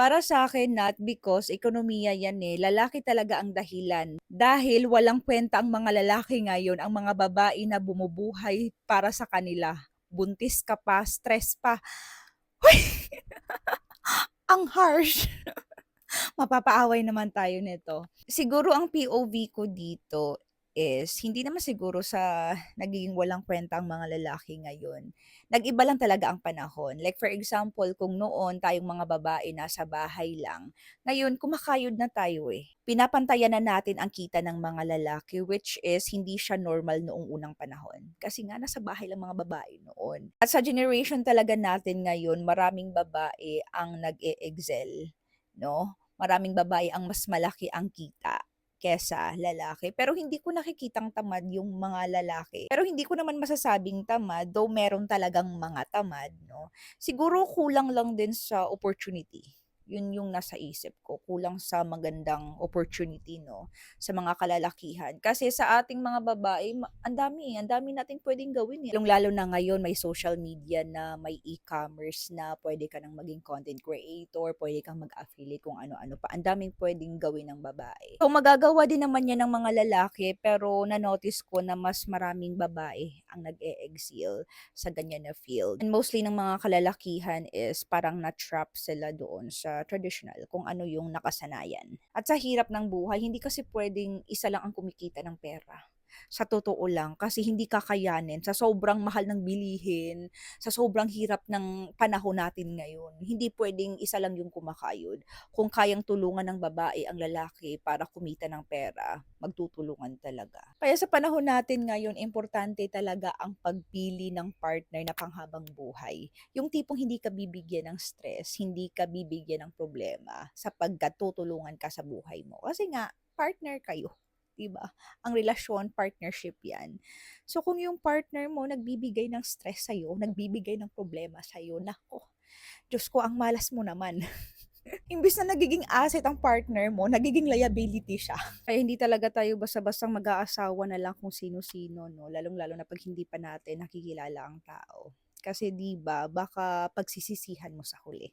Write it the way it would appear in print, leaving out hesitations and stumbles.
Para sa akin not because ekonomiya yan, eh, lalaki talaga ang dahilan. Dahil walang kuwenta ang mga lalaki ngayon, ang mga babae na bumubuhay para sa kanila. Buntis ka pa, stress pa. Hoy! Ang harsh. Mapapaaway naman tayo nito. Siguro ang POV ko dito is hindi naman siguro sa nagiging walang kwenta ang mga lalaki ngayon. Nag-iba lang talaga ang panahon. Like for example, kung noon tayong mga babae nasa bahay lang, ngayon kumakayod na tayo eh. Pinapantayan na natin ang kita ng mga lalaki which is hindi siya normal noong unang panahon. Kasi nga nasa bahay lang mga babae noon. At sa generation talaga natin ngayon, maraming babae ang nag-e-excel, no? Maraming babae ang mas malaki ang kita kesa lalaki. Pero hindi ko nakikitang tamad yung mga lalaki. Pero hindi ko naman masasabing tamad, though meron talagang mga tamad, no? Siguro kulang lang din sa opportunity. Yun yung nasa isip ko. Kulang sa magandang opportunity, no? Sa mga kalalakihan. Kasi sa ating mga babae, ang dami nating pwedeng gawin. Eh. Lalo na ngayon, may social media na, may e-commerce na, pwede ka nang maging content creator, pwede kang mag-affiliate kung ano-ano pa. Ang daming pwedeng gawin ng babae. So, magagawa din naman yan ng mga lalaki, pero na-notice ko na mas maraming babae ang nag-e-exil sa ganyan na field. And mostly ng mga kalalakihan is parang na-trap sila doon sa traditional, kung ano yung nakasanayan. At sa hirap ng buhay, hindi kasi pwedeng isa lang ang kumikita ng pera. Sa totoo lang, kasi hindi kakayanin sa sobrang mahal ng bilihin, sa sobrang hirap ng panahon natin ngayon. Hindi pwedeng isa lang yung kumakayod. Kung kayang tulungan ng babae ang lalaki para kumita ng pera, magtutulungan talaga. Kaya sa panahon natin ngayon, importante talaga ang pagpili ng partner na panghabang buhay. Yung tipong hindi ka bibigyan ng stress, hindi ka bibigyan ng problema sapagkat tutulungan ka sa buhay mo. Kasi nga, partner kayo. 'Di ba? Ang relasyon, partnership yan. So kung yung partner mo nagbibigay ng stress sa'yo, nagbibigay ng problema sa'yo, nako, Diyos ko, ang malas mo naman. Imbis na nagiging asset ang partner mo, nagiging liability siya. Kaya hindi talaga tayo basta-bastang mag-aasawa na lang kung sino-sino, no? Lalong-lalo na pag hindi pa natin nakikilala ang tao. Kasi 'di ba, baka pagsisisihan mo sa huli.